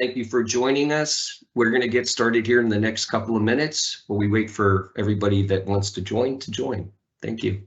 Thank you for joining us. We're going to get started here in the next couple of minutes while we wait for everybody that wants to join. Thank you.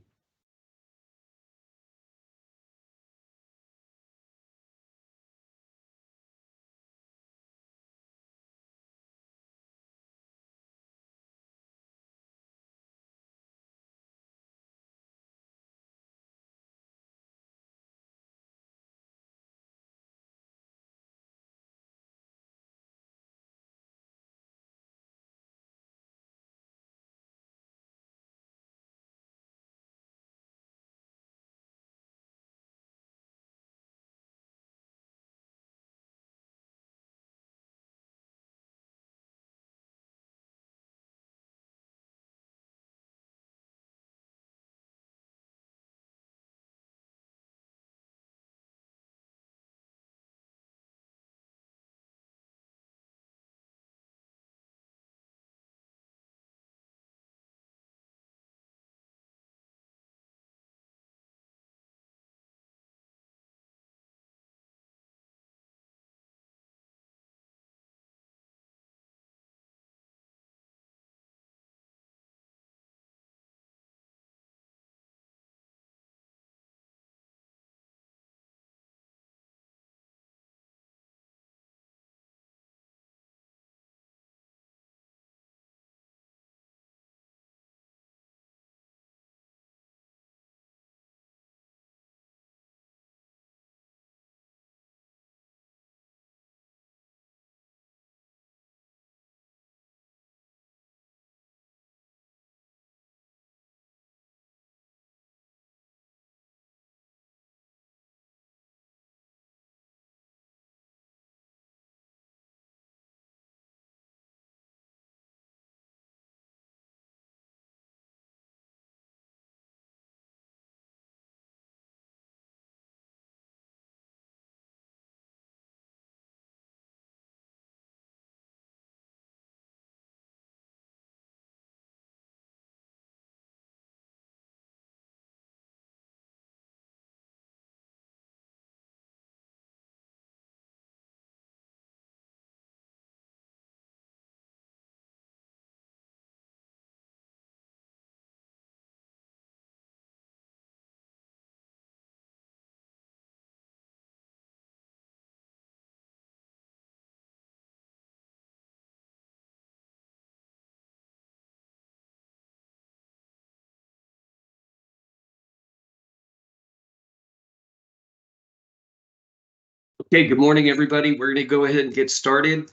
Okay, good morning, everybody. We're going to go ahead and get started.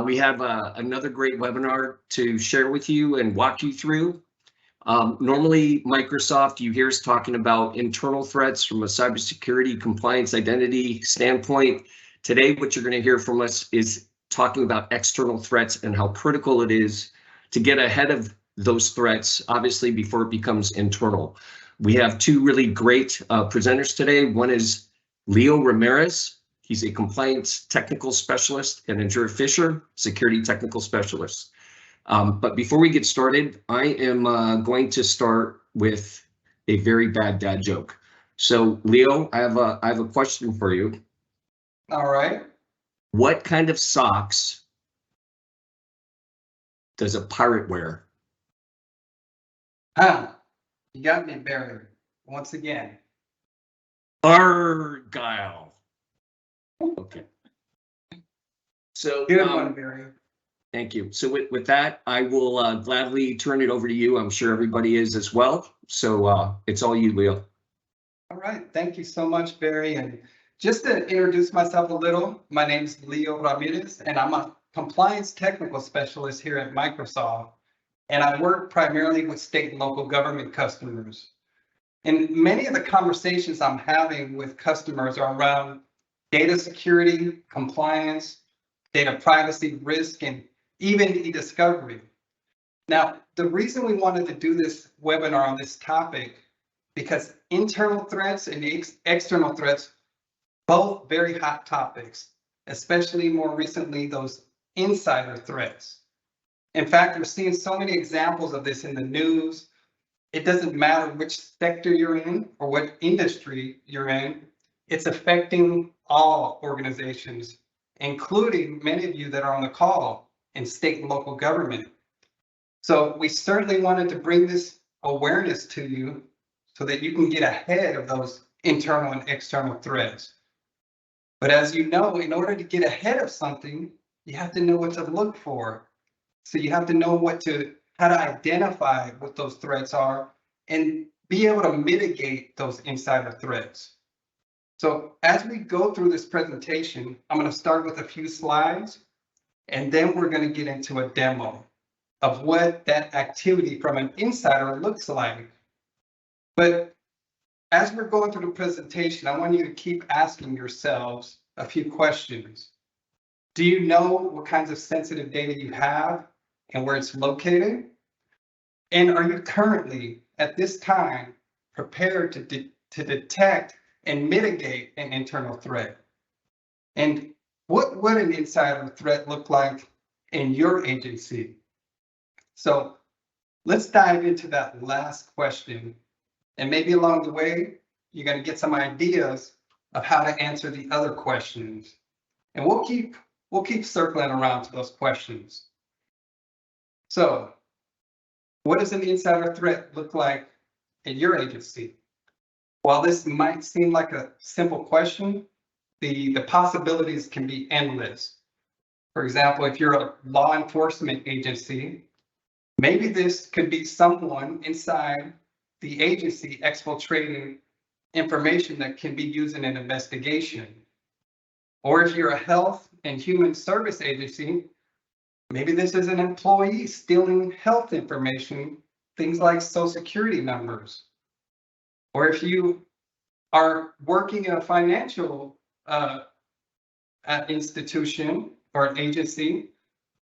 We have another great webinar to share with you and walk you through. Normally, Microsoft, you hear us talking about internal threats from a cybersecurity compliance identity standpoint. Today, what you're going to hear from us is talking about external threats and how critical it is to get ahead of those threats, obviously, before it becomes internal. We have two really great presenters today. One is Leo Ramirez. He's a compliance technical specialist, and Andrea Fischer, security technical specialist. But before we get started, I am going to start with a very bad dad joke. So, Leo, I have a question for you. All right. What kind of socks does a pirate wear? You got me, Barry, once again. Argyle. Okay. So good one, Barry. Thank you. So with that, I will gladly turn it over to you. I'm sure everybody is as well. So it's all you, Leo. All right. Thank you so much, Barry. And just to introduce myself a little, my name is Leo Ramirez, and I'm a compliance technical specialist here at Microsoft. And I work primarily with state and local government customers. And many of the conversations I'm having with customers are around data security, compliance, data privacy, risk, and even e-discovery. Now, the reason we wanted to do this webinar on this topic, because internal threats and external threats, both very hot topics, especially more recently, those insider threats. In fact, we're seeing so many examples of this in the news. It doesn't matter which sector you're in or what industry you're in, it's affecting all organizations including many of you that are on the call in state and local government. So we certainly wanted to bring this awareness to you so that you can get ahead of those internal and external threats. But as you know, in order to get ahead of something, you have to know what to look for. So you have to know how to identify what those threats are and be able to mitigate those insider threats. So as we go through this presentation, I'm going to start with a few slides, and then we're going to get into a demo of what that activity from an insider looks like. But as we're going through the presentation, I want you to keep asking yourselves a few questions. Do you know what kinds of sensitive data you have and where it's located? And are you currently, at this time, prepared to detect and mitigate an internal threat? And what would an insider threat look like in your agency? So let's dive into that last question. And maybe along the way, you're going to get some ideas of how to answer the other questions. And we'll keep circling around to those questions. So what does an insider threat look like in your agency? While this might seem like a simple question, the possibilities can be endless. For example, if you're a law enforcement agency, maybe this could be someone inside the agency exfiltrating information that can be used in an investigation. Or if you're a health and human service agency, maybe this is an employee stealing health information, things like social security numbers. Or if you are working in a financial institution or an agency,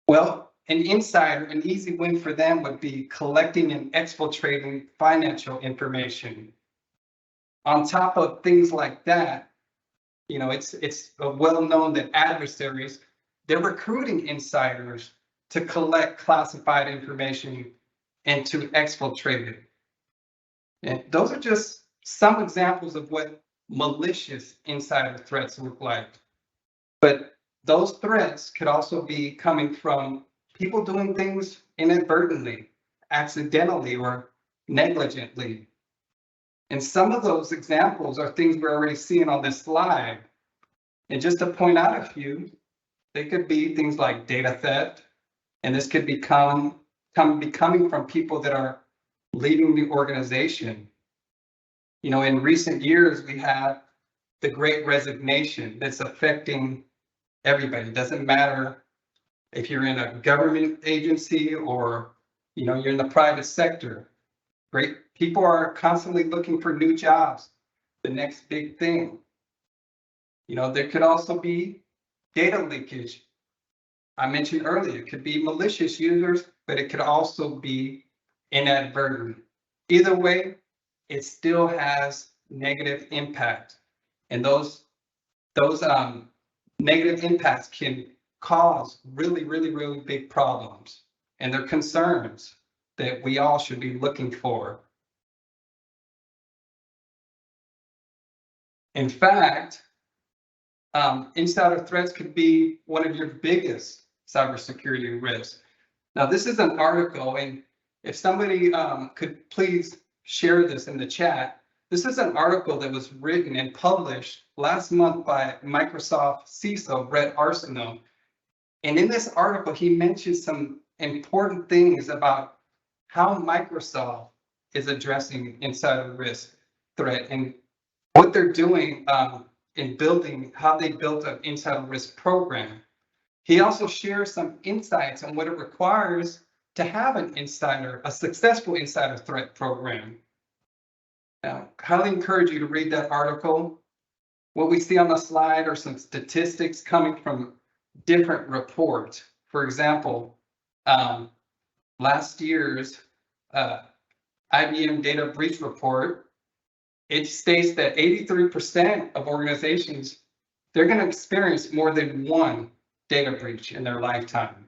well, an insider, an easy win for them would be collecting and exfiltrating financial information. On top of things like that, you know, it's well known that adversaries, they're recruiting insiders to collect classified information and to exfiltrate it. And those are just some examples of what malicious insider threats look like. But those threats could also be coming from people doing things inadvertently, accidentally, or negligently. And some of those examples are things we're already seeing on this slide. And just to point out a few, they could be things like data theft, and this could be coming from people that are leading the organization. You know, in recent years, we have the Great Resignation that's affecting everybody. It doesn't matter if you're in a government agency or, you know, you're in the private sector. Great people are constantly looking for new jobs, the next big thing. You know, there could also be data leakage. I mentioned earlier, it could be malicious users, but it could also be inadvertent. Either way, it still has negative impact. And those negative impacts can cause really, really, really big problems. And they're concerns that we all should be looking for. In fact, insider threats could be one of your biggest cybersecurity risks. Now, this is an article, and if somebody could please share this in the chat, this is an article that was written and published last month by Microsoft CISO, Brett Arsenault. And in this article, he mentions some important things about how Microsoft is addressing insider risk threat and what they're doing in building, how they built an insider risk program. He also shares some insights on what it requires to have a successful insider threat program. Now, I highly encourage you to read that article. What we see on the slide are some statistics coming from different reports. For example, last year's IBM data breach report, it states that 83% of organizations, they're going to experience more than one data breach in their lifetime.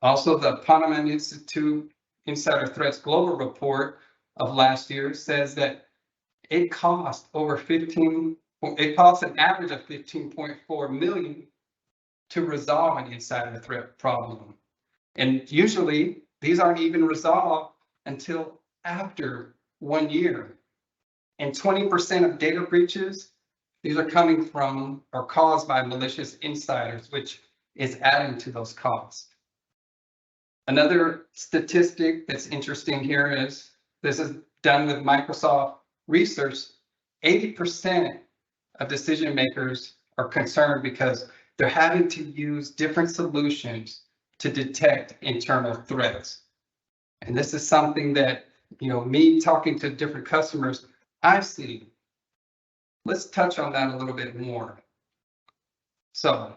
Also, the Ponemon Institute Insider Threats Global Report of last year says that it costs an average of 15.4 million to resolve an insider threat problem. And usually these aren't even resolved until after 1 year. And 20% of data breaches, these are coming from or caused by malicious insiders, which is adding to those costs. Another statistic that's interesting here is, this is done with Microsoft research, 80% of decision makers are concerned because they're having to use different solutions to detect internal threats. And this is something that, me talking to different customers, I've seen. Let's touch on that a little bit more. So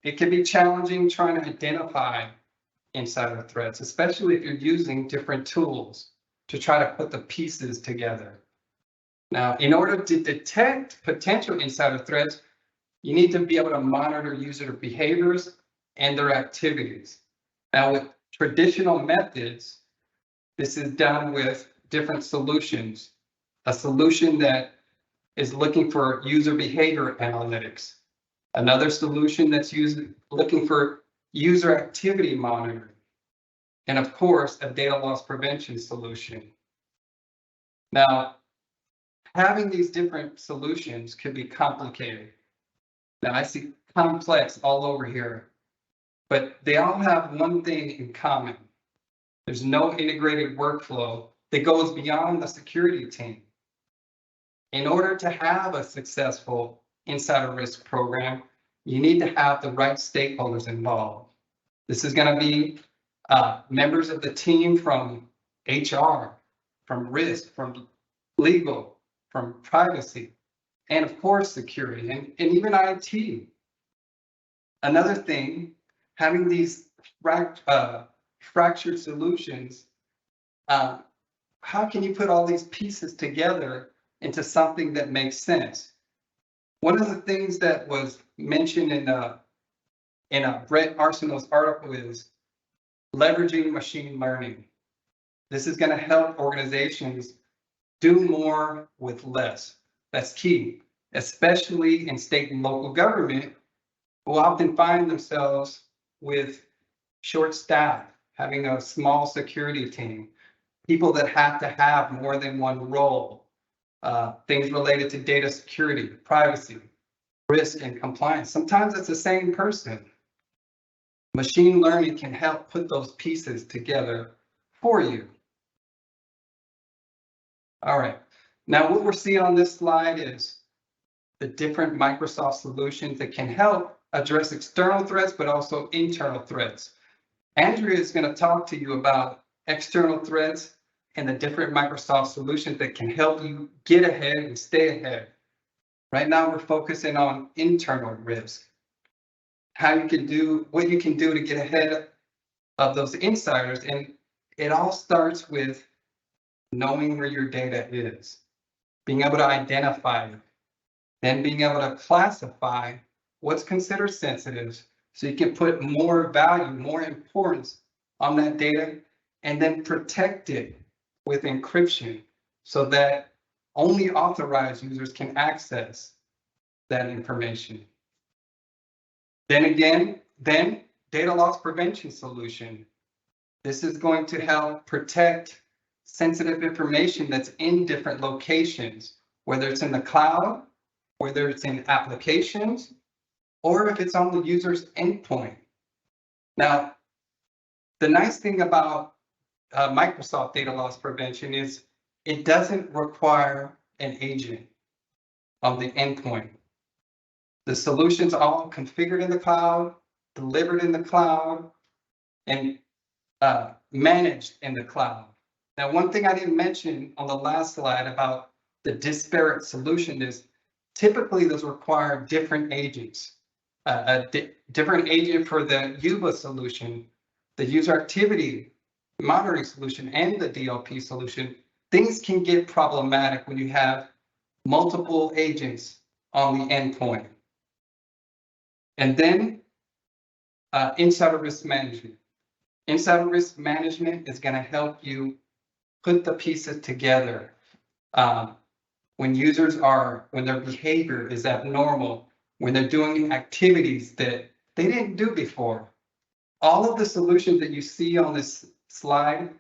it can be challenging trying to identify insider threats, especially if you're using different tools to try to put the pieces together. Now, in order to detect potential insider threats, you need to be able to monitor user behaviors and their activities. Now, with traditional methods, this is done with different solutions. A solution that is looking for user behavior analytics. Another solution that's looking for user activity monitoring. And of course, a data loss prevention solution. Now, having these different solutions could be complicated. Now, I see complex all over here, but they all have one thing in common. There's no integrated workflow that goes beyond the security team. In order to have a successful insider risk program, you need to have the right stakeholders involved. This is going to be members of the team from HR, from risk, from legal, from privacy, and of course security, and even IT. Another thing, having these fractured solutions, how can you put all these pieces together into something that makes sense? One of the things that was mentioned in Brett Arsenault's article is leveraging machine learning. This is going to help organizations do more with less. That's key, especially in state and local government, who often find themselves with short staff, having a small security team, people that have to have more than one role, things related to data security, privacy, risk, and compliance. Sometimes it's the same person. Machine learning can help put those pieces together for you. All right, now what we're seeing on this slide is the different Microsoft solutions that can help address external threats, but also internal threats. Andrea is going to talk to you about external threats and the different Microsoft solutions that can help you get ahead and stay ahead. Right now, we're focusing on internal risk, how you can do, what you can do to get ahead of those insiders. And it all starts with knowing where your data is, being able to identify it, then being able to classify what's considered sensitive so you can put more value, more importance on that data, and then protect it with encryption so that only authorized users can access that information. Then again, data loss prevention solution. This is going to help protect sensitive information that's in different locations, whether it's in the cloud, whether it's in applications, or if it's on the user's endpoint. Now, the nice thing about Microsoft data loss prevention is it doesn't require an agent on the endpoint. The solution's all configured in the cloud, delivered in the cloud, and managed in the cloud. Now, one thing I didn't mention on the last slide about the disparate solution is typically those require different agents. A different agent for the UBA solution, the user activity monitoring solution, and the DLP solution. Things can get problematic when you have multiple agents on the endpoint. And then insider risk management. Insider risk management is going to help you put the pieces together. When users when their behavior is abnormal, when they're doing activities that they didn't do before. All of the solutions that you see on this slide,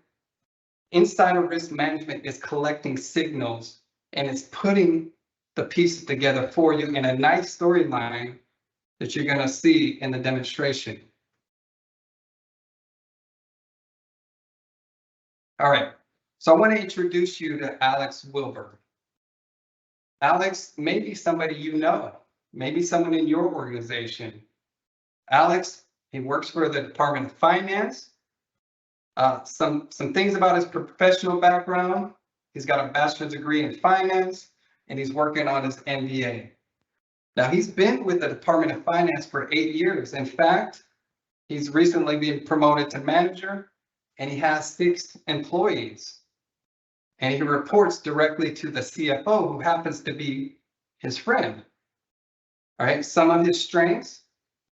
insider risk management is collecting signals and it's putting the pieces together for you in a nice storyline that you're going to see in the demonstration. All right, so I want to introduce you to Alex Wilbur. Alex may be somebody you know, maybe someone in your organization. Alex, he works for the Department of Finance. Some things about his professional background. He's got a bachelor's degree in finance, and he's working on his MBA. Now, he's been with the Department of Finance for 8 years. In fact, he's recently been promoted to manager, and he has 6 employees. And he reports directly to the CFO, who happens to be his friend. All right, some of his strengths,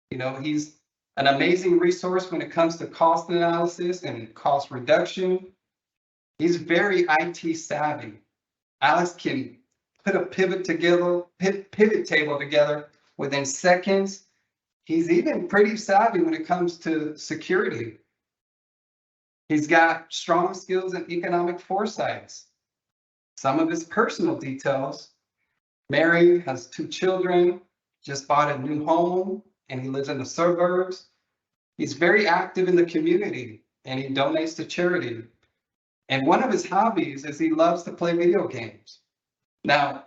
he's an amazing resource when it comes to cost analysis and cost reduction. He's very IT savvy. Alex can put a pivot table together within seconds. He's even pretty savvy when it comes to security. He's got strong skills in economic foresights. Some of his personal details: married, has 2 children, just bought a new home, and he lives in the suburbs. He's very active in the community, and he donates to charity. And one of his hobbies is he loves to play video games. Now,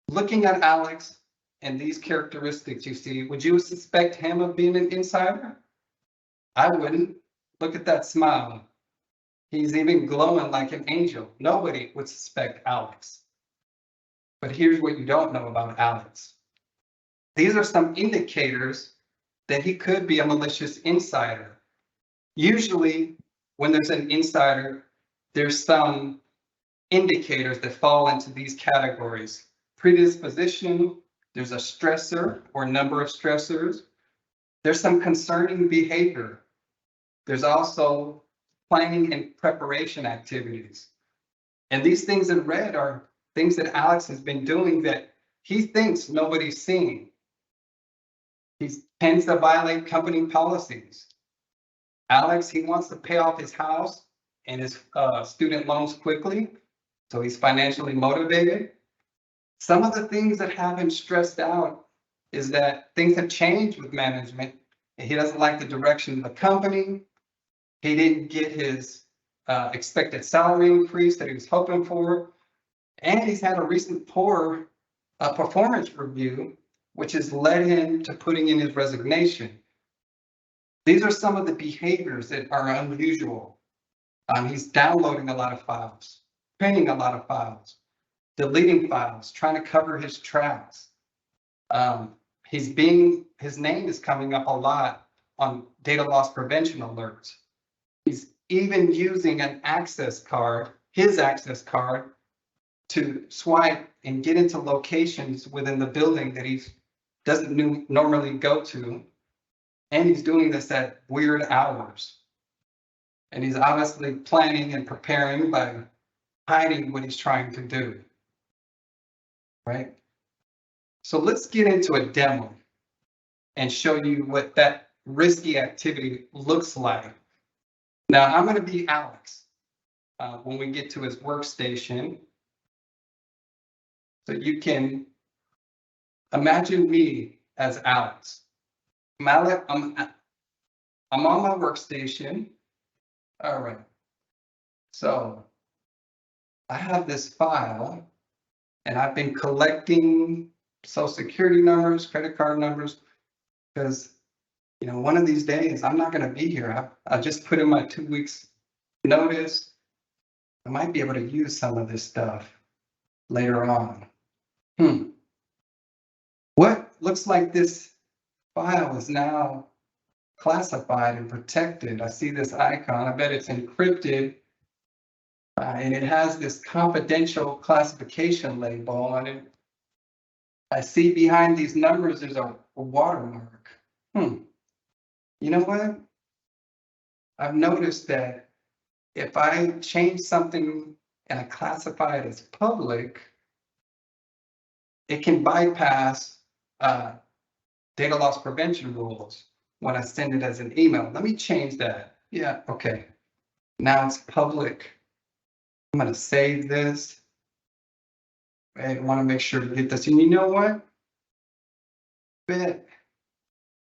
looking at Alex and these characteristics you see, would you suspect him of being an insider? I wouldn't. Look at that smile. He's even glowing like an angel. Nobody would suspect Alex. But here's what you don't know about Alex. These are some indicators that he could be a malicious insider. Usually, when there's an insider, there's some indicators that fall into these categories. Predisposition, there's a stressor or number of stressors. There's some concerning behavior. There's also planning and preparation activities. And these things in red are things that Alex has been doing that he thinks nobody's seeing. He tends to violate company policies. Alex, he wants to pay off his house and his student loans quickly, so he's financially motivated. Some of the things that have him stressed out is that things have changed with management, and he doesn't like the direction of the company. He didn't get his expected salary increase that he was hoping for, and he's had a recent poor performance review, which has led him to putting in his resignation. These are some of the behaviors that are unusual. He's downloading a lot of files, printing a lot of files, deleting files, trying to cover his tracks. His name is coming up a lot on data loss prevention alerts. He's even using an access card, his access card, to swipe and get into locations within the building that he doesn't normally go to. And he's doing this at weird hours. And he's obviously planning and preparing by hiding what he's trying to do. Right? So let's get into a demo and show you what that risky activity looks like. Now, I'm going to be Alex when we get to his workstation. So you can imagine me as Alex. I'm on my workstation. All right. So I have this file, and I've been collecting Social Security numbers, credit card numbers, because one of these days I'm not going to be here. I just put in my 2 weeks notice. I might be able to use some of this stuff later on. What looks like this file is now classified and protected. I see this icon. I bet it's encrypted. And it has this confidential classification label on it. I see behind these numbers there's a watermark. You know what? I've noticed that if I change something and I classify it as public, it can bypass data loss prevention rules. when I send it as an email. Let me change that. Yeah, okay. Now it's public. I'm going to save this. I want to make sure to get this. And you know what? I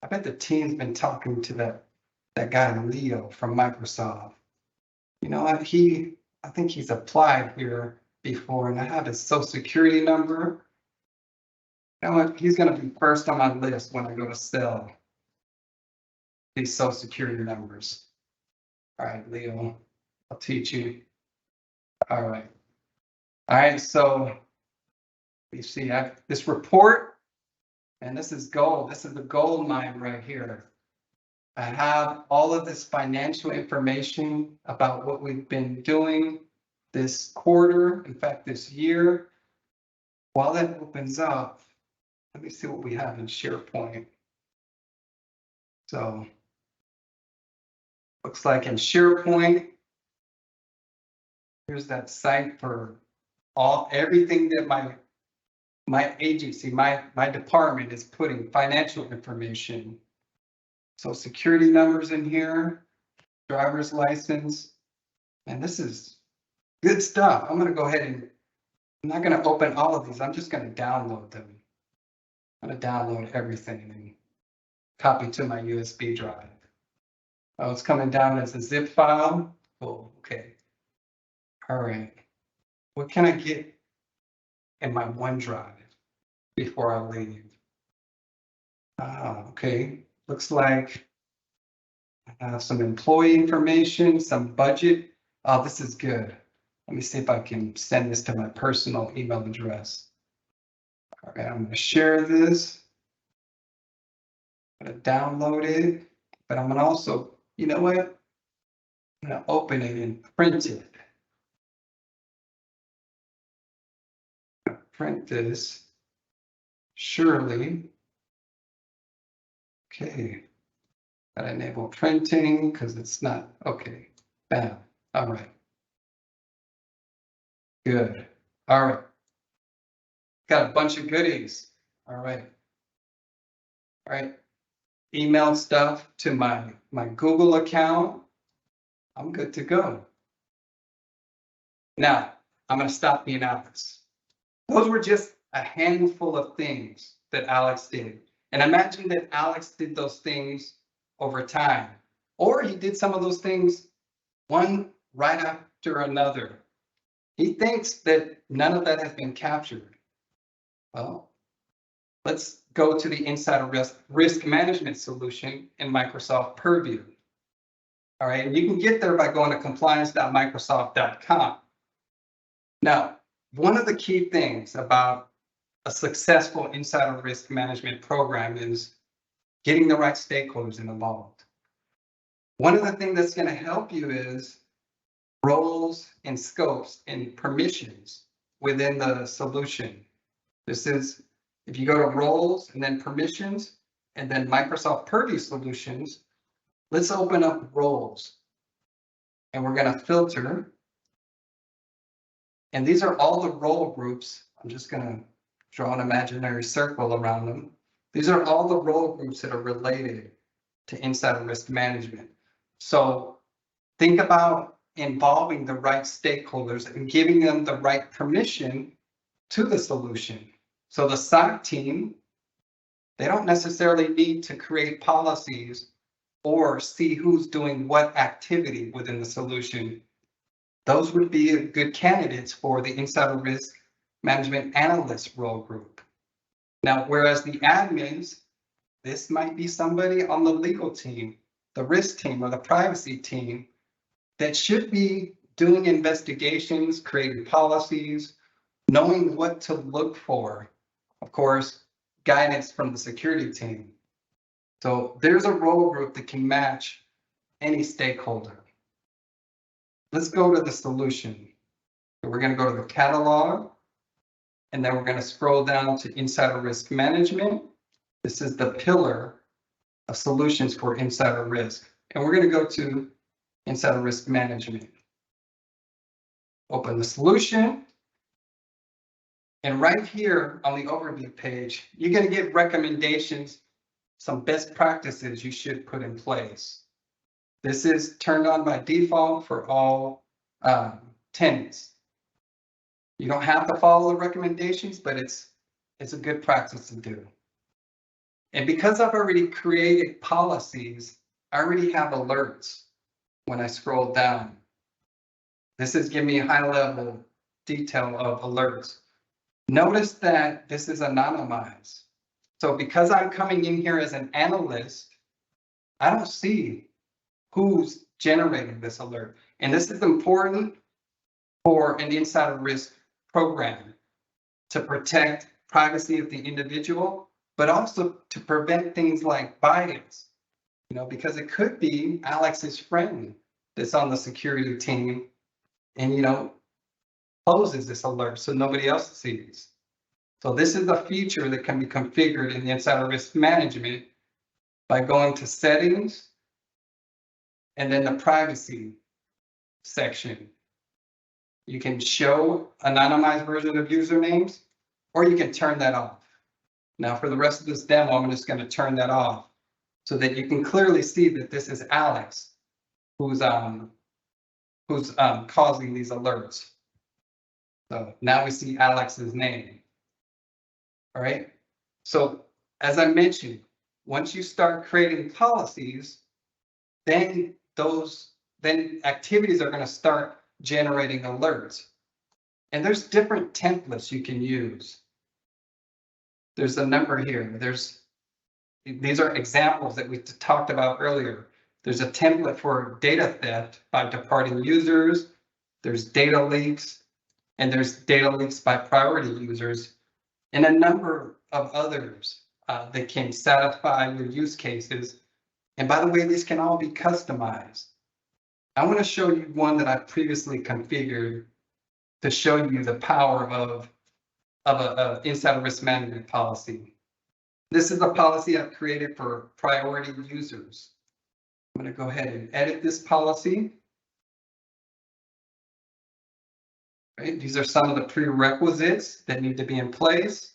bet the team's been talking to that guy Leo from Microsoft. You know what? I think he's applied here before, and I have his social security number. You know what? He's going to be first on my list when I go to sell these social security numbers. All right, Leo, I'll teach you. All right. All right, so you see this report, and this is gold. This is the gold mine right here. I have all of this financial information about what we've been doing this quarter, in fact, this year. While that opens up, let me see what we have in SharePoint. So, looks like in SharePoint, here's that site for everything that my agency, my department is putting financial information. So security numbers in here, driver's license, and this is good stuff. I'm going to go ahead and I'm not going to open all of these. I'm just going to download them. I'm going to download everything and copy to my USB drive. Oh, it's coming down as a zip file. Oh, okay. All right. What can I get in my OneDrive before I leave? Okay. Looks like I have some employee information, some budget. Oh, this is good. Let me see if I can send this to my personal email address. All right, I'm going to share this. I'm going to download it, but I'm going to also, you know what? I'm going to open it and print it. Print this. Surely. Okay. Got to enable printing because it's not. Okay. Bam. All right. Good. All right. Got a bunch of goodies. All right. All right. Email stuff to my Google account. I'm good to go. Now, I'm going to stop being Alex. Those were just a handful of things that Alex did. And imagine that Alex did those things over time, or he did some of those things one right after another. He thinks that none of that has been captured. Well, let's go to the insider risk management solution in Microsoft Purview. All right, and you can get there by going to compliance.microsoft.com. Now, one of the key things about a successful insider risk management program is getting the right stakeholders involved. One of the things that's going to help you is roles and scopes and permissions within the solution. This is, if you go to roles and then permissions and then Microsoft Purview solutions, let's open up roles and we're going to filter. And these are all the role groups. I'm just going to draw an imaginary circle around them. These are all the role groups that are related to insider risk management. So think about involving the right stakeholders and giving them the right permission to the solution. So the SOC team, they don't necessarily need to create policies or see who's doing what activity within the solution. Those would be good candidates for the insider risk management analyst role group. Now, whereas the admins, this might be somebody on the legal team, the risk team, or the privacy team that should be doing investigations, creating policies, knowing what to look for. Of course, guidance from the security team. So there's a role group that can match any stakeholder. Let's go to the solution. So we're going to go to the catalog, and then we're going to scroll down to insider risk management. This is the pillar of solutions for insider risk. And we're going to go to insider risk management. Open the solution. And right here on the overview page, you're going to get recommendations some best practices you should put in place. This is turned on by default for all tenants. You don't have to follow the recommendations, but it's a good practice to do. And because I've already created policies, I already have alerts when I scroll down. This is giving me a high level detail of alerts. Notice that this is anonymized. So because I'm coming in here as an analyst, I don't see who's generating this alert. And this is important for an insider risk program to protect privacy of the individual, but also to prevent things like bias, because it could be Alex's friend that's on the security team and, closes this alert so nobody else sees. So this is a feature that can be configured in the insider risk management by going to settings and then the privacy section. You can show anonymized version of usernames, or you can turn that off. Now for the rest of this demo, I'm just going to turn that off so that you can clearly see that this is Alex who's causing these alerts. So now we see Alex's name. All right. So as I mentioned, once you start creating policies, then activities are going to start generating alerts. And there's different templates you can use. There's a number here. These are examples that we talked about earlier. There's a template for data theft by departing users. There's data leaks, and there's data leaks by priority users, and a number of others that can satisfy your use cases. And by the way, these can all be customized. I want to show you one that I previously configured to show you the power of an insider risk management policy. This is a policy I've created for priority users. I'm going to go ahead and edit this policy. Right, these are some of the prerequisites that need to be in place.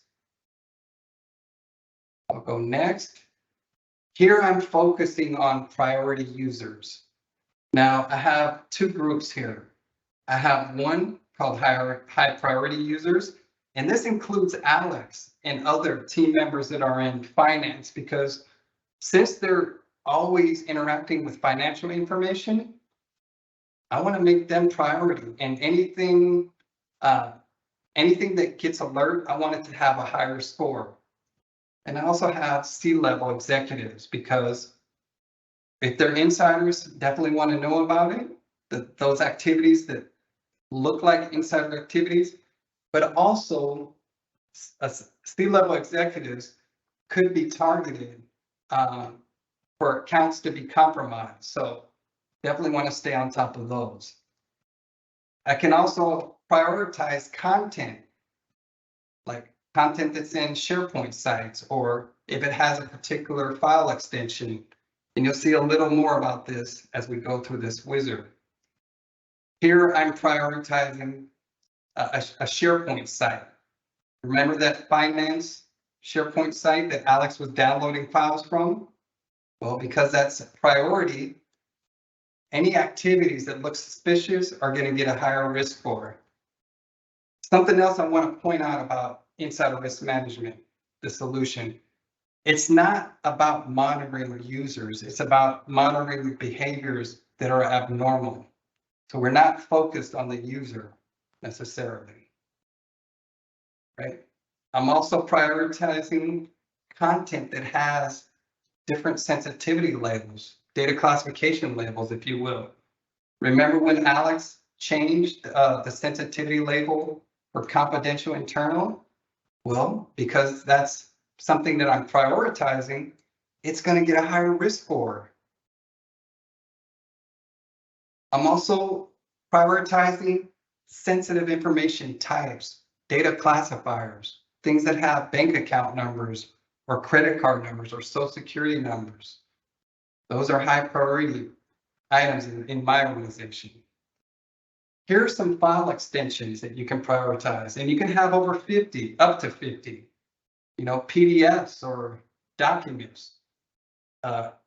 I'll go next. Here I'm focusing on priority users. Now I have two groups here. I have one called high priority users, and this includes Alex and other team members that are in finance, because since they're always interacting with financial information, I want to make them priority, and anything that gets alert, I want it to have a higher score. And I also have C-level executives, because if they're insiders, definitely want to know about it, those activities that look like insider activities, but also C-level executives could be targeted for accounts to be compromised. So definitely want to stay on top of those. I can also prioritize content, like content that's in SharePoint sites, or if it has a particular file extension. And you'll see a little more about this as we go through this wizard. Here I'm prioritizing a SharePoint site. Remember that finance SharePoint site that Alex was downloading files from? Well, because that's a priority, any activities that look suspicious are going to get a higher risk score. Something else I want to point out about insider risk management, the solution. It's not about monitoring users. It's about monitoring behaviors that are abnormal. So we're not focused on the user necessarily, right? I'm also prioritizing content that has different sensitivity labels, data classification labels, if you will. Remember when Alex changed the sensitivity label for confidential internal? Well, because that's something that I'm prioritizing, it's going to get a higher risk score. I'm also prioritizing sensitive information types, data classifiers, things that have bank account numbers or credit card numbers or social security numbers. Those are high priority items in my organization. Here are some file extensions that you can prioritize, and you can have over 50, up to 50, PDFs or documents.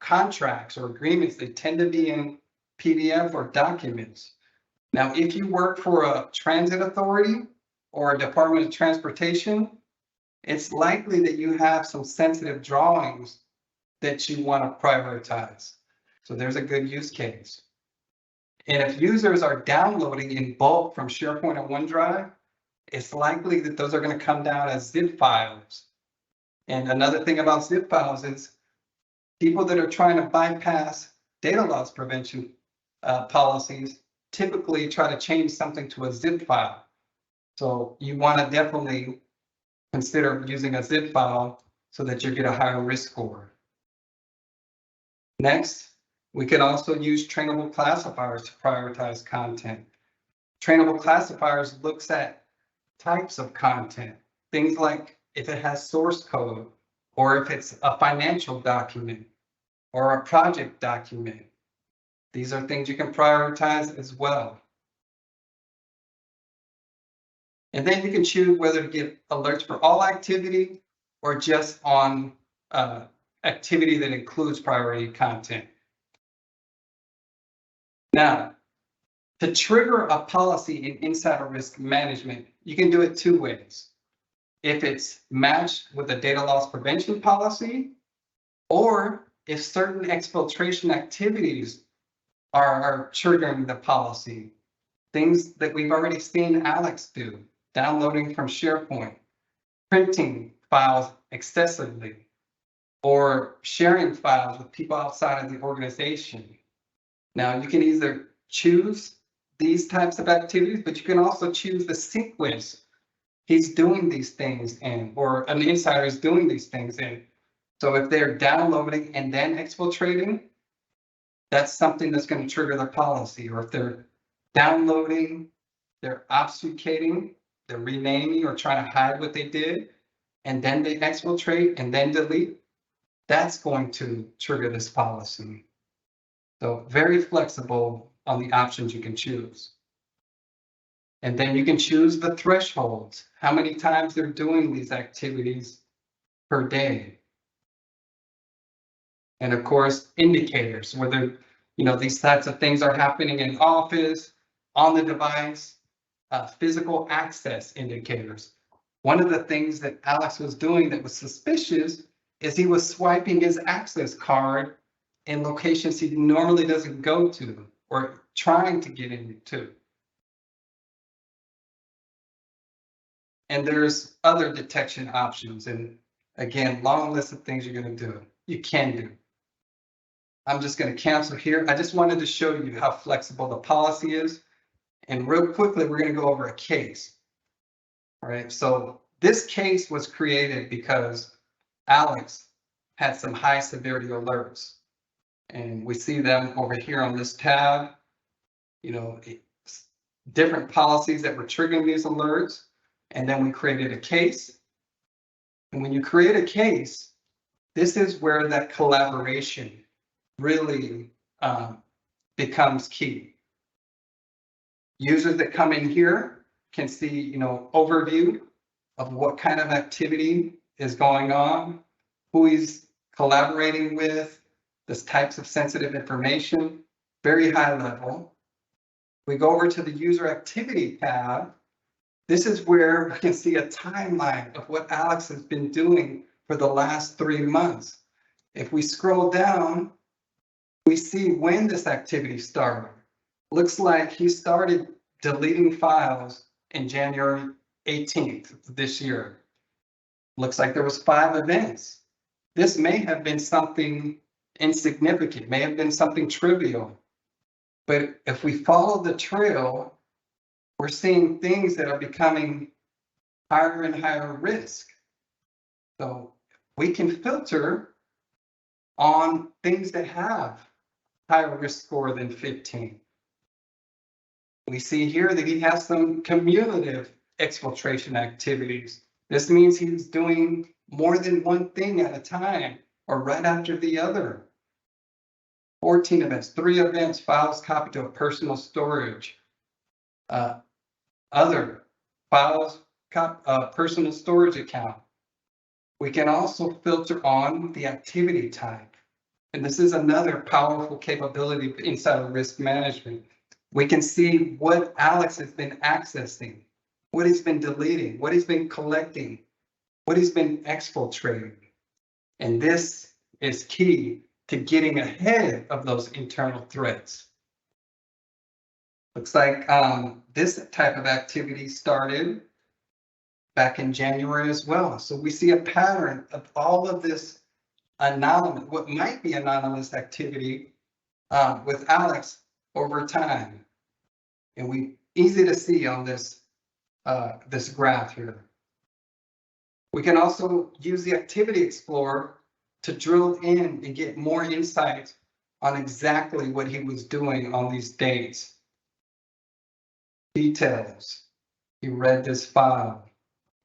contracts or agreements, they tend to be in PDF or documents. Now, if you work for a transit authority or a Department of Transportation, it's likely that you have some sensitive drawings that you want to prioritize. So there's a good use case. And if users are downloading in bulk from SharePoint or OneDrive, it's likely that those are going to come down as zip files. And another thing about zip files is people that are trying to bypass data loss prevention policies typically try to change something to a zip file. So you want to definitely consider using a zip file so that you get a higher risk score. Next, we can also use trainable classifiers to prioritize content. Trainable classifiers looks at types of content, things like if it has source code, or if it's a financial document or a project document. These are things you can prioritize as well. And then you can choose whether to give alerts for all activity or just on activity that includes priority content. Now, to trigger a policy in insider risk management, you can do it two ways. If it's matched with a data loss prevention policy, or if certain exfiltration activities are triggering the policy. Things that we've already seen Alex do, downloading from SharePoint, printing files excessively, or sharing files with people outside of the organization. Now, you can either choose these types of activities, but you can also choose the sequence he's doing these things in, or an insider is doing these things in. So if they're downloading and then exfiltrating, that's something that's going to trigger the policy. Or if they're downloading, they're obfuscating, they're renaming or trying to hide what they did, and then they exfiltrate and then delete, that's going to trigger this policy. So very flexible on the options you can choose. And then you can choose the thresholds, how many times they're doing these activities per day. And of course, indicators, whether these types of things are happening in office, on the device, physical access indicators. One of the things that Alex was doing that was suspicious is he was swiping his access card in locations he normally doesn't go to or trying to get into. And there's other detection options. And again, long list of things you're going to do, you can do. I'm just going to cancel here. I just wanted to show you how flexible the policy is. And real quickly, we're going to go over a case. All right, so this case was created because Alex had some high severity alerts. And we see them over here on this tab, different policies that were triggering these alerts. And then we created a case. And when you create a case, this is where that collaboration really becomes key. Users that come in here can see, overview of what kind of activity is going on, who he's collaborating with, the types of sensitive information, very high level. We go over to the user activity tab. This is where we can see a timeline of what Alex has been doing for the last 3 months. If we scroll down, we see when this activity started. Looks like he started deleting files in January 18th this year. Looks like there was 5 events. This may have been something insignificant, may have been something trivial. But if we follow the trail, we're seeing things that are becoming higher and higher risk. So we can filter on things that have higher risk score than 15. We see here that he has some cumulative exfiltration activities. This means he's doing more than one thing at a time or right after the other. 14 events, 3 events, files copied to a personal storage. Other files, personal storage account. We can also filter on the activity type. And this is another powerful capability inside of risk management. We can see what Alex has been accessing, what he's been deleting, what he's been collecting, what he's been exfiltrating. And this is key to getting ahead of those internal threats. Looks like this type of activity started back in January as well. So we see a pattern of all of this anonymous, what might be anonymous activity with Alex over time. And we easy to see on this this graph here. We can also use the Activity Explorer to drill in and get more insight on exactly what he was doing on these dates. Details. He read this file.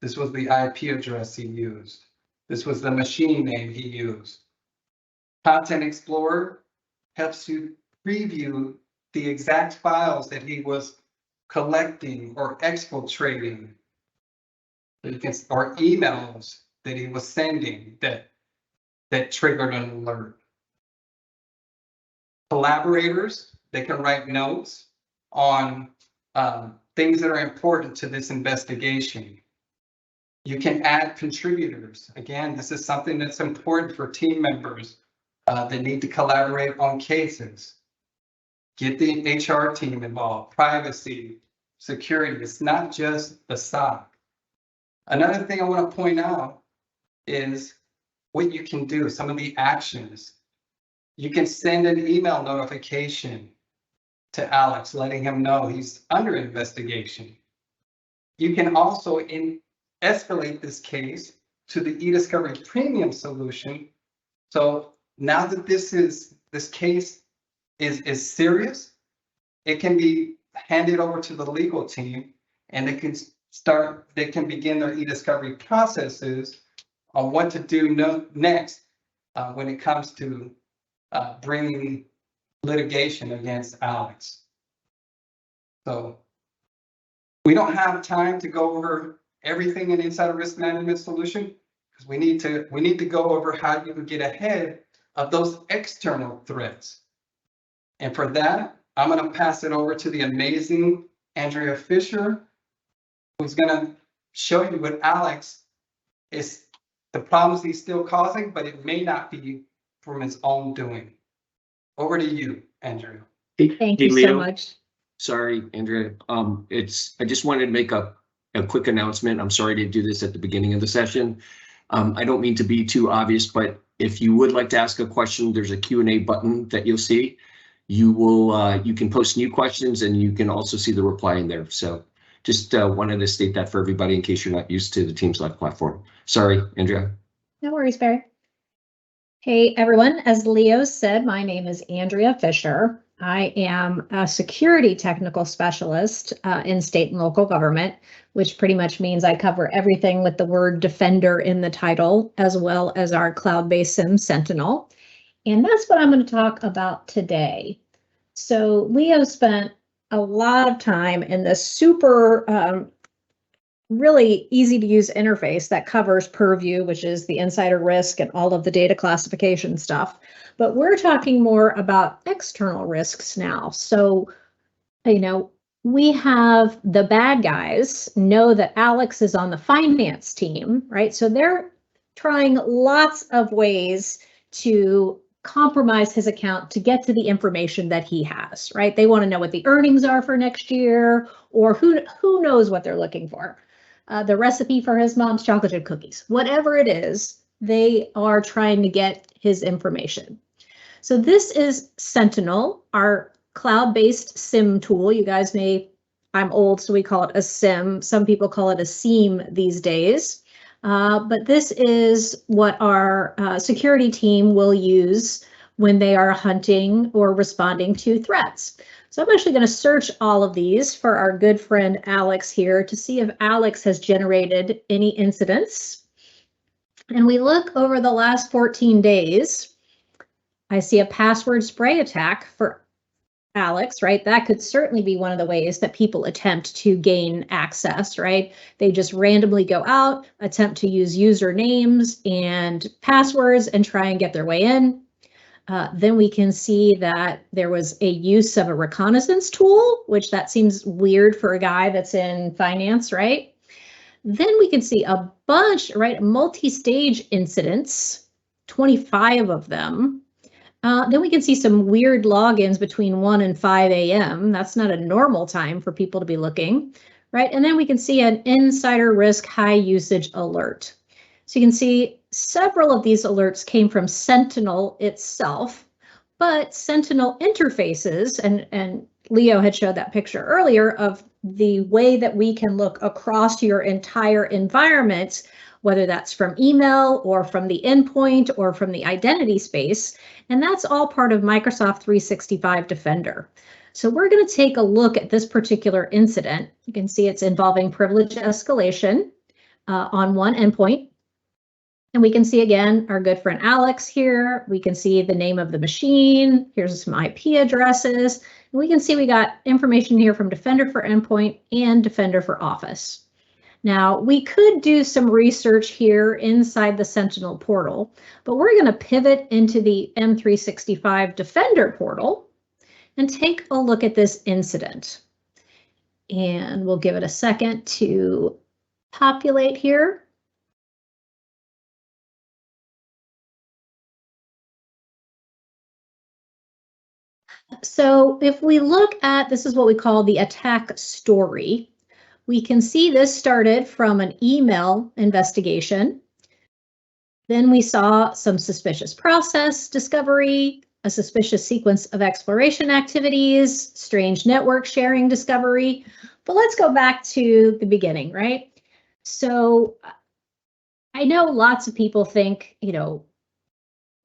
This was the IP address he used. This was the machine name he used. Content Explorer helps you preview the exact files that he was collecting or exfiltrating, or emails that he was sending that triggered an alert. Collaborators, they can write notes on things that are important to this investigation. You can add contributors. Again, this is something that's important for team members that need to collaborate on cases. Get the HR team involved, privacy, security. It's not just the SOC. Another thing I want to point out is what you can do, some of the actions. You can send an email notification to Alex, letting him know he's under investigation. You can also escalate this case to the eDiscovery Premium solution. So now that this case is serious, it can be handed over to the legal team, and they can begin their eDiscovery processes on what to do next when it comes to bringing litigation against Alex. So we don't have time to go over everything in Insider Risk Management solution, because we need to go over how you can get ahead of those external threats. And for that, I'm going to pass it over to the amazing Andrea Fischer, who's going to show you what Alex is, the problems he's still causing, but it may not be from his own doing. Over to you, Andrea. Thank you so much. Sorry, Andrea. I just wanted to make a quick announcement. I'm sorry to do this at the beginning of the session. I don't mean to be too obvious, but if you would like to ask a question, there's a Q&A button that you'll see. You can post new questions, and you can also see the reply in there. So just wanted to state that for everybody in case you're not used to the Teams Live platform. Sorry, Andrea. No worries, Barry. Hey, everyone. As Leo said, my name is Andrea Fischer. I am a security technical specialist in state and local government, which pretty much means I cover everything with the word defender in the title, as well as our cloud-based SIM Sentinel. And that's what I'm going to talk about today. So Leo spent a lot of time in this super really easy to use interface that covers Purview, which is the insider risk and all of the data classification stuff. But we're talking more about external risks now. So, we have the bad guys know that Alex is on the finance team, right? So they're trying lots of ways to compromise his account to get to the information that he has, right? They want to know what the earnings are for next year, or who knows what they're looking for. The recipe for his mom's chocolate chip cookies, whatever it is, they are trying to get his information. So this is Sentinel, our cloud-based SIM tool. You guys I'm old, so we call it a SIM. Some people call it a SIEM these days. But this is what our security team will use when they are hunting or responding to threats. So I'm actually going to search all of these for our good friend Alex here to see if Alex has generated any incidents. And we look over the last 14 days. I see a password spray attack for Alex, right? That could certainly be one of the ways that people attempt to gain access, right? They just randomly go out, attempt to use usernames and passwords and try and get their way in. Then we can see that there was a use of a reconnaissance tool, which that seems weird for a guy that's in finance, right? Then we can see a bunch, right, multi-stage incidents, 25 of them. Then we can see some weird logins between 1 and 5 a.m. That's not a normal time for people to be looking, right? And then we can see an insider risk high usage alert. So you can see several of these alerts came from Sentinel itself, but Sentinel interfaces, and Leo had showed that picture earlier of the way that we can look across your entire environment, whether that's from email or from the endpoint or from the identity space. And that's all part of Microsoft 365 Defender. So we're going to take a look at this particular incident. You can see it's involving privilege escalation on one endpoint. And we can see, again, our good friend Alex here. We can see the name of the machine. Here's some IP addresses. And we can see we got information here from Defender for Endpoint and Defender for Office. Now, we could do some research here inside the Sentinel portal, but we're going to pivot into the M365 Defender portal and take a look at this incident. And we'll give it a second to populate here. So if we look at, this is what we call the attack story. We can see this started from an email investigation. Then we saw some suspicious process discovery, a suspicious sequence of exploration activities, strange network sharing discovery. But let's go back to the beginning, right? So I know lots of people think,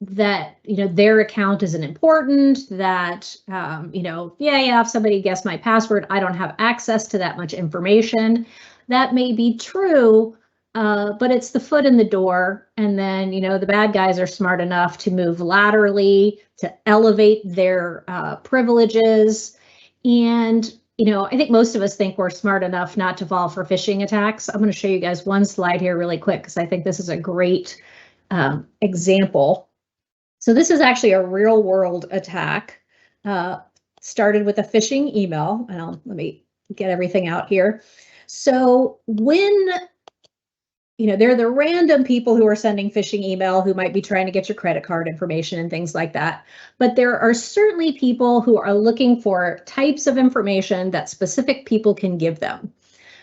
that, their account isn't important, that, if somebody guessed my password, I don't have access to that much information. That may be true, but it's the foot in the door. And then, the bad guys are smart enough to move laterally, to elevate their privileges. And, I think most of us think we're smart enough not to fall for phishing attacks. I'm going to show you guys one slide here really quick, because I think this is a great example. So this is actually a real world attack, started with a phishing email. And let me get everything out here. So when, there are the random people who are sending phishing email who might be trying to get your credit card information and things like that. But there are certainly people who are looking for types of information that specific people can give them.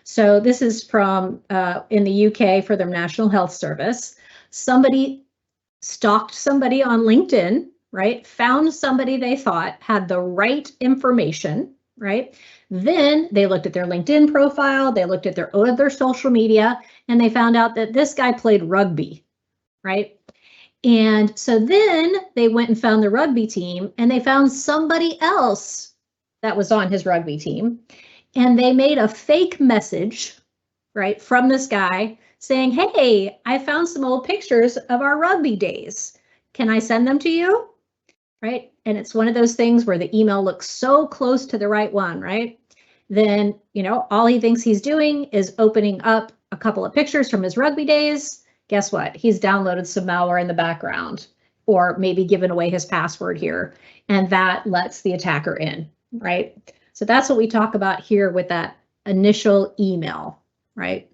So this is from in the UK for their National Health Service. Somebody stalked somebody on LinkedIn, right? Found somebody they thought had the right information, right? Then they looked at their LinkedIn profile, they looked at their other social media, and they found out that this guy played rugby, right? And so then they went and found the rugby team, and they found somebody else that was on his rugby team, and they made a fake message, right, from this guy saying, hey, I found some old pictures of our rugby days. Can I send them to you? Right? And it's one of those things where the email looks so close to the right one, right? Then, all he thinks he's doing is opening up a couple of pictures from his rugby days. Guess what? He's downloaded some malware in the background, or maybe given away his password here, and that lets the attacker in, right? So that's what we talk about here with that initial email, right?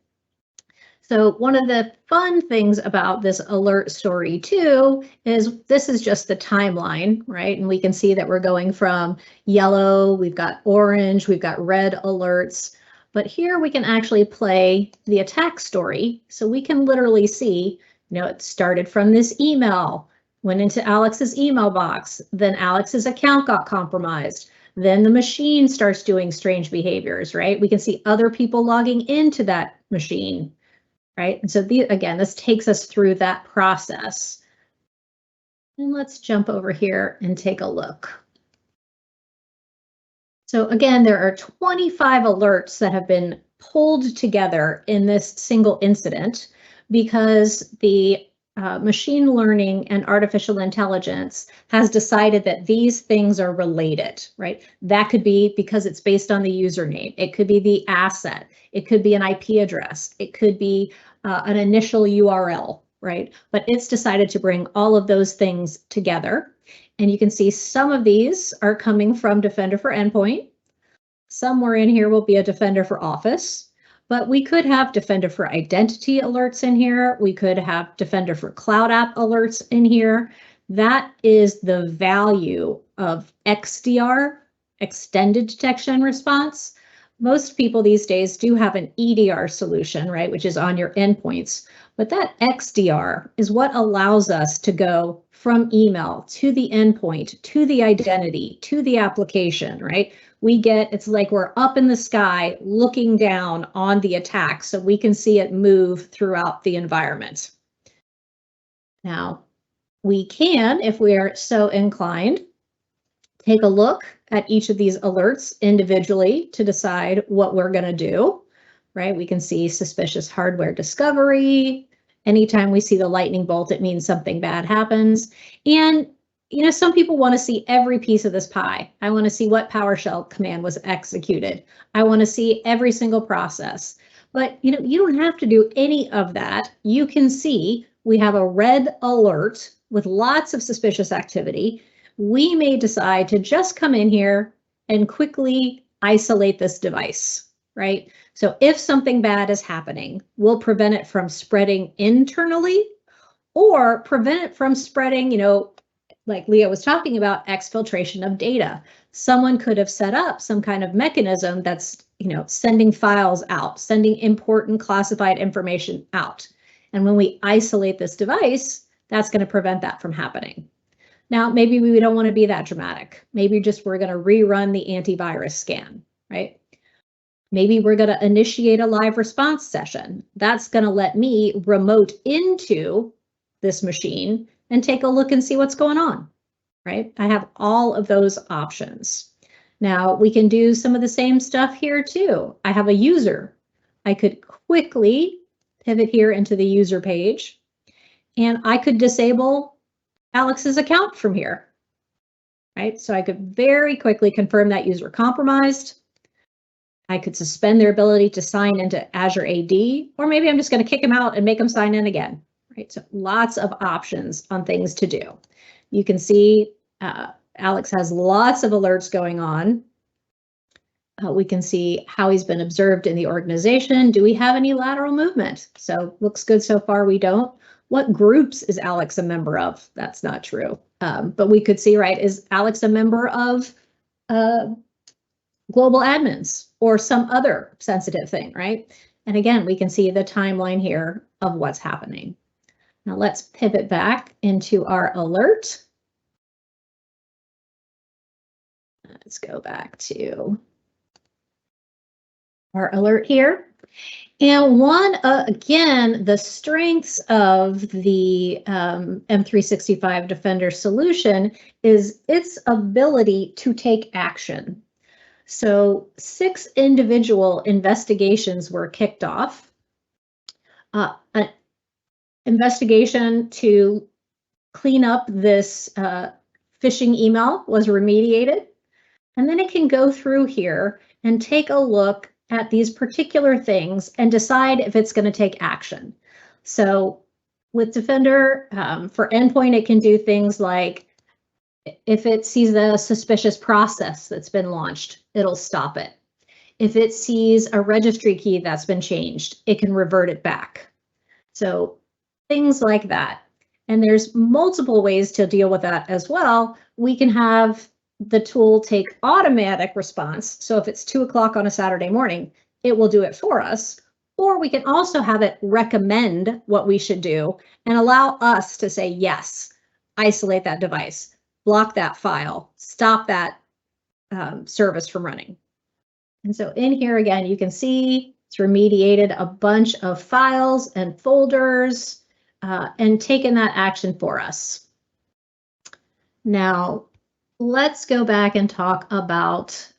So one of the fun things about this alert story too is this is just the timeline, right? And we can see that we're going from yellow, we've got orange, we've got red alerts, but here we can actually play the attack story. So we can literally see, it started from this email, went into Alex's email box, then Alex's account got compromised. Then the machine starts doing strange behaviors, right? We can see other people logging into that machine. Right? And so again, this takes us through that process. And let's jump over here and take a look. So again, there are 25 alerts that have been pulled together in this single incident because the machine learning and artificial intelligence has decided that these things are related, right? That could be because it's based on the username. It could be the asset. It could be an IP address. It could be an initial URL, right? But it's decided to bring all of those things together. And you can see some of these are coming from Defender for Endpoint. Somewhere in here will be a Defender for Office, but we could have Defender for Identity alerts in here. We could have Defender for Cloud App alerts in here. That is the value of XDR, Extended Detection and Response. Most people these days do have an EDR solution, right, which is on your endpoints. But that XDR is what allows us to go from email to the endpoint, to the identity, to the application, right? It's like we're up in the sky looking down on the attack so we can see it move throughout the environment. Now, we can, if we are so inclined, take a look at each of these alerts individually to decide what we're going to do, right? We can see suspicious hardware discovery. Anytime we see the lightning bolt, it means something bad happens. And, some people want to see every piece of this pie. I want to see what PowerShell command was executed. I want to see every single process. But, you don't have to do any of that. You can see we have a red alert with lots of suspicious activity. We may decide to just come in here and quickly isolate this device, right? So if something bad is happening, we'll prevent it from spreading internally or prevent it from spreading, like Leo was talking about, exfiltration of data. Someone could have set up some kind of mechanism that's, sending files out, sending important classified information out. And when we isolate this device, that's going to prevent that from happening. Now, maybe we don't want to be that dramatic. Maybe we're going to rerun the antivirus scan, right? Maybe we're going to initiate a live response session. That's going to let me remote into this machine and take a look and see what's going on, right? I have all of those options. Now, we can do some of the same stuff here too. I have a user. I could quickly pivot here into the user page, and I could disable Alex's account from here, right? So I could very quickly confirm that user compromised. I could suspend their ability to sign into Azure AD, or maybe I'm just going to kick them out and make them sign in again, right? So lots of options on things to do. You can see Alex has lots of alerts going on. We can see how he's been observed in the organization. Do we have any lateral movement? So looks good so far, we don't. What groups is Alex a member of? That's not true. But we could see, right, is Alex a member of global admins or some other sensitive thing, right? And again, we can see the timeline here of what's happening. Now let's pivot back into our alert. Let's go back to our alert here. And again, the strengths of the M365 Defender solution is its ability to take action. So 6 individual investigations were kicked off. An investigation to clean up this phishing email was remediated. And then it can go through here and take a look at these particular things and decide if it's going to take action. So with Defender for Endpoint, it can do things like if it sees a suspicious process that's been launched, it'll stop it. If it sees a registry key that's been changed, it can revert it back. So things like that. And there's multiple ways to deal with that as well. We can have the tool take automatic response. So if it's 2 o'clock on a Saturday morning, it will do it for us. Or we can also have it recommend what we should do and allow us to say, yes, isolate that device, block that file, stop that service from running. And so in here again, you can see it's remediated a bunch of files and folders and taken that action for us. Now, let's go back and talk about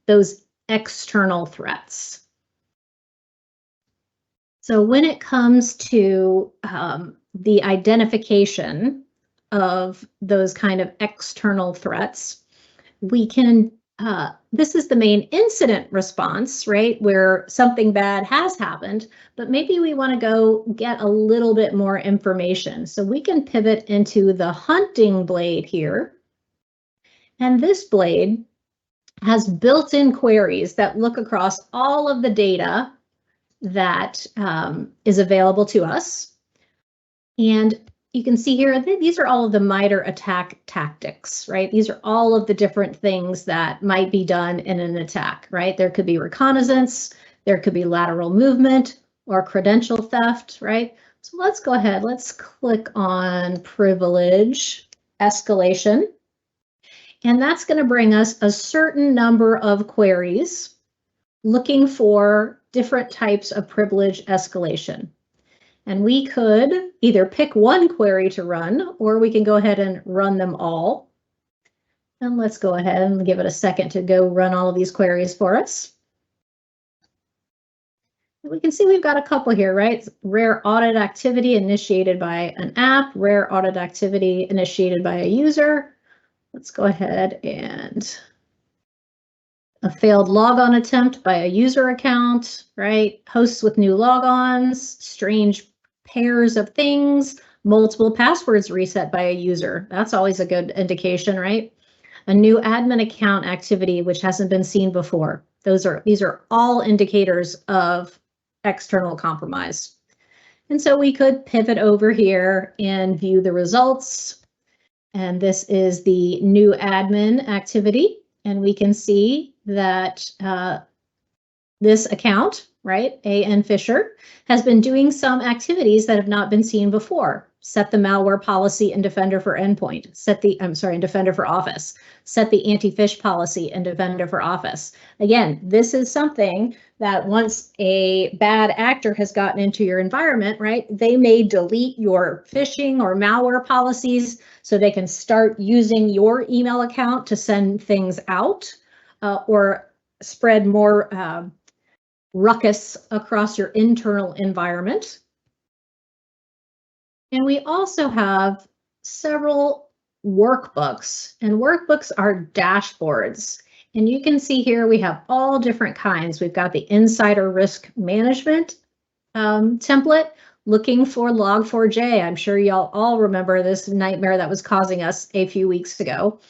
those external threats. So when it comes to the identification of those kind of external threats, we can, this is the main incident response, right, where something bad has happened, but maybe we want to go get a little bit more information. So we can pivot into the hunting blade here. And this blade has built-in queries that look across all of the data that is available to us. And you can see here, these are all of the MITRE attack tactics, right? These are all of the different things that might be done in an attack, right? There could be reconnaissance, there could be lateral movement or credential theft, right? So let's go ahead, let's click on privilege escalation. And that's going to bring us a certain number of queries looking for different types of privilege escalation. And we could either pick one query to run, or we can go ahead and run them all. And let's go ahead and give it a second to go run all of these queries for us. We can see we've got a couple here, right? Rare audit activity initiated by an app, rare audit activity initiated by a user. Let's go ahead and a failed logon attempt by a user account, right? Hosts with new logons, strange pairs of things, multiple passwords reset by a user. That's always a good indication, right? A new admin account activity which hasn't been seen before. These are all indicators of external compromise. And so we could pivot over here and view the results. And this is the new admin activity. And we can see that this account, right, A.N. Fischer, has been doing some activities that have not been seen before. Set the malware policy in Defender for Endpoint. In Defender for Office. Set the anti-phish policy in Defender for Office. Again, this is something that once a bad actor has gotten into your environment, right, they may delete your phishing or malware policies so they can start using your email account to send things out or spread more ruckus across your internal environment. And we also have several workbooks, and workbooks are dashboards. And you can see here we have all different kinds. We've got the insider risk management template looking for log4j. I'm sure y'all all remember this nightmare that was causing us a few weeks ago,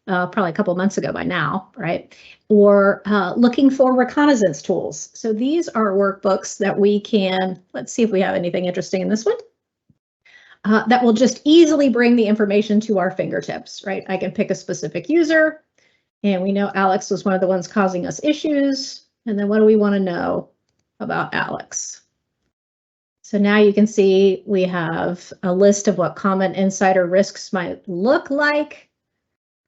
probably a couple months ago by now, right? Or looking for reconnaissance tools. So these are workbooks that we can, let's see if we have anything interesting in this one. That will just easily bring the information to our fingertips, right? I can pick a specific user, and we know Alex was one of the ones causing us issues. And then what do we want to know about Alex? So now you can see we have a list of what common insider risks might look like,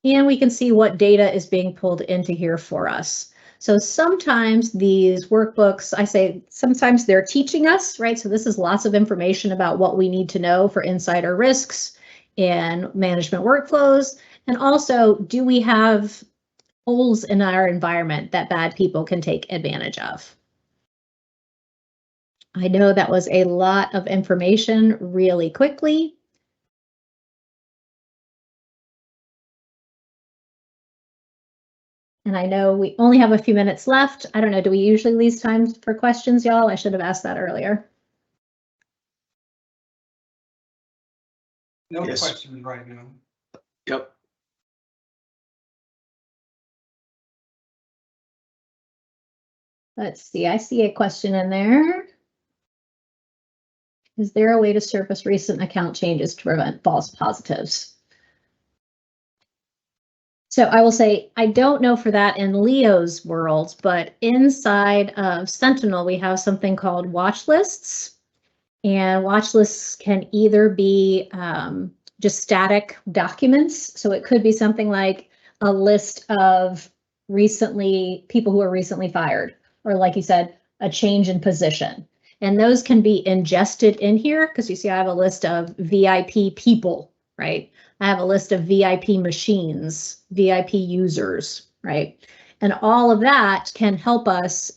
and we can see what data is being pulled into here for us. So sometimes these workbooks, I say sometimes they're teaching us, right? So this is lots of information about what we need to know for insider risks and management workflows. And also, do we have holes in our environment that bad people can take advantage of? I know that was a lot of information really quickly. And I know we only have a few minutes left. I don't know, do we usually leave time for questions, y'all? I should have asked that earlier. No Yes. questions right now. Yep. Let's see, I see a question in there. Is there a way to surface recent account changes to prevent false positives? So I will say, I don't know for that in Leo's world, but inside of Sentinel, we have something called watch lists. And watch lists can either be just static documents. So it could be something like a list of people who are recently fired, or like you said, a change in position. And those can be ingested in here because you see I have a list of VIP people, right? I have a list of VIP machines, VIP users, right? And all of that can help us.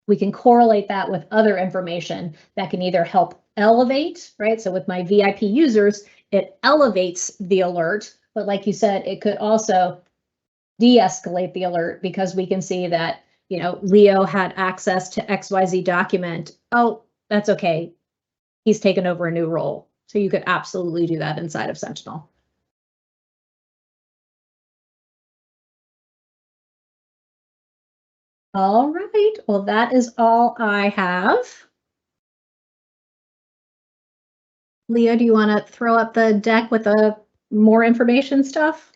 We can correlate that with other information that can either help elevate, right? So with my VIP users, it elevates the alert. But like you said, it could also de-escalate the alert because we can see that, you know, Leo had access to XYZ document. Oh, that's okay. He's taken over a new role. So you could absolutely do that inside of Sentinel. All right, well, that is all I have. Leo, do you want to throw up the deck with the more information stuff?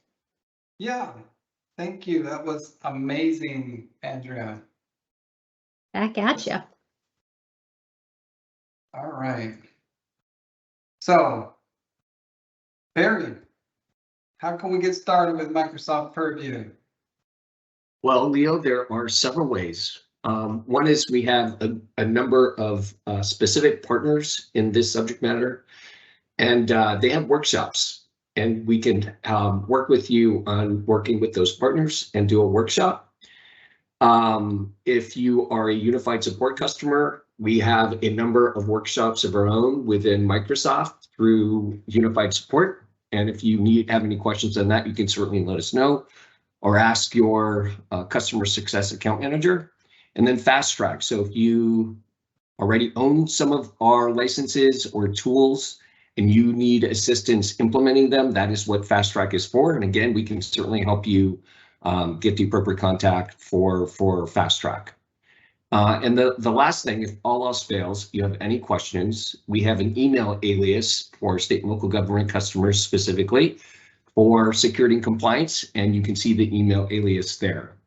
Yeah, thank you. That was amazing, Andrea. Back at you. All right. So, Barry, how can we get started with Microsoft Purview? Well, Leo, there are several ways. One is we have a number of specific partners in this subject matter, and they have workshops, and we can work with you on working with those partners and do a workshop. If you are a unified support customer, we have a number of workshops of our own within Microsoft through unified support. And if you have any questions on that, you can certainly let us know or ask your customer success account manager. And then fast track. So if you already own some of our licenses or tools and you need assistance implementing them, that is what fast track is for. And again, we can certainly help you get the appropriate contact for fast track. And the last thing, if all else fails, you have any questions, we have an email alias for state and local government customers specifically for security and compliance, and you can see the email alias there.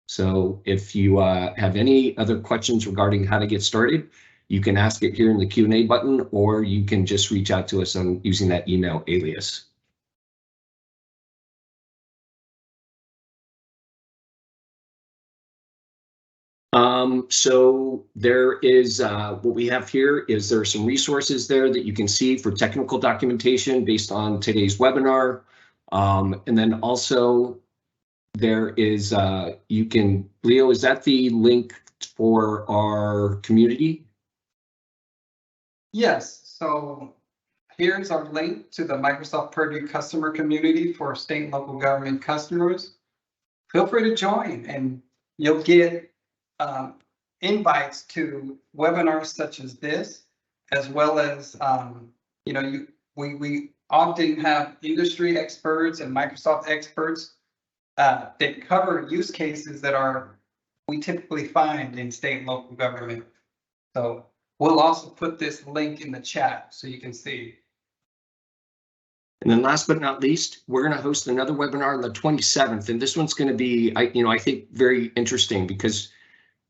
So if you have any other questions regarding how to get started, you can ask it here in the Q&A button, or you can just reach out to us on using that email alias. So there is what we have here is there are some resources there that you can see for technical documentation based on today's webinar. And then also there is Leo, is that the link for our community? Yes, so here's our link to the Microsoft Purview customer community for state and local government customers. Feel free to join and you'll get invites to webinars such as this, as well as, we often have industry experts and Microsoft experts that cover use cases that we typically find in state and local government. So we'll also put this link in the chat so you can see. And then last but not least, we're going to host another webinar on the 27th. And this one's going to be, I think, very interesting because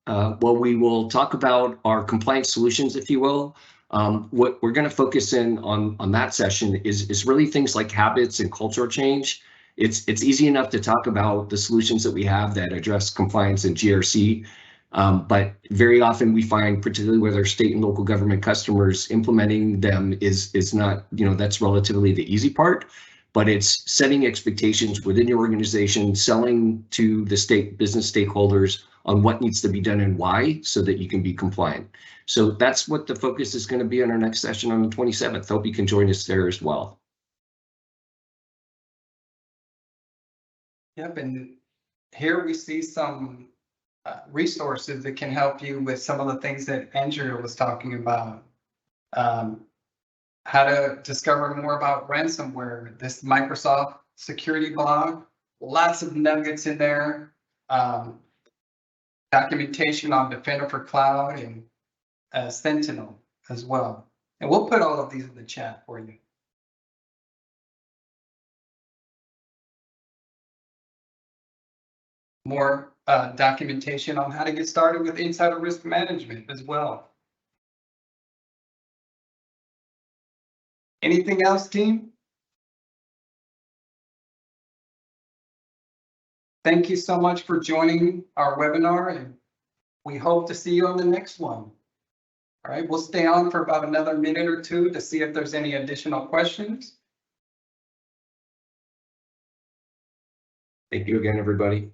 we will talk about our compliance solutions, if you will. What we're going to focus in on that session is really things like habits and cultural change. It's easy enough to talk about the solutions that we have that address compliance and GRC, but very often we find, particularly with our state and local government customers, implementing them is not, that's relatively the easy part, but it's setting expectations within your organization, selling to the state business stakeholders on what needs to be done and why, so that you can be compliant. So that's what the focus is going to be on our next session on the 27th. Hope you can join us there as well. Yep, and here we see some resources that can help you with some of the things that Andrea was talking about. How to discover more about ransomware, this Microsoft security blog, lots of nuggets in there. Documentation on Defender for Cloud and Sentinel as well. And we'll put all of these in the chat for you. More documentation on how to get started with insider risk management as well. Anything else, team? Thank you so much for joining our webinar, and we hope to see you on the next one. All right, we'll stay on for about another minute or two to see if there's any additional questions. Thank you again, everybody.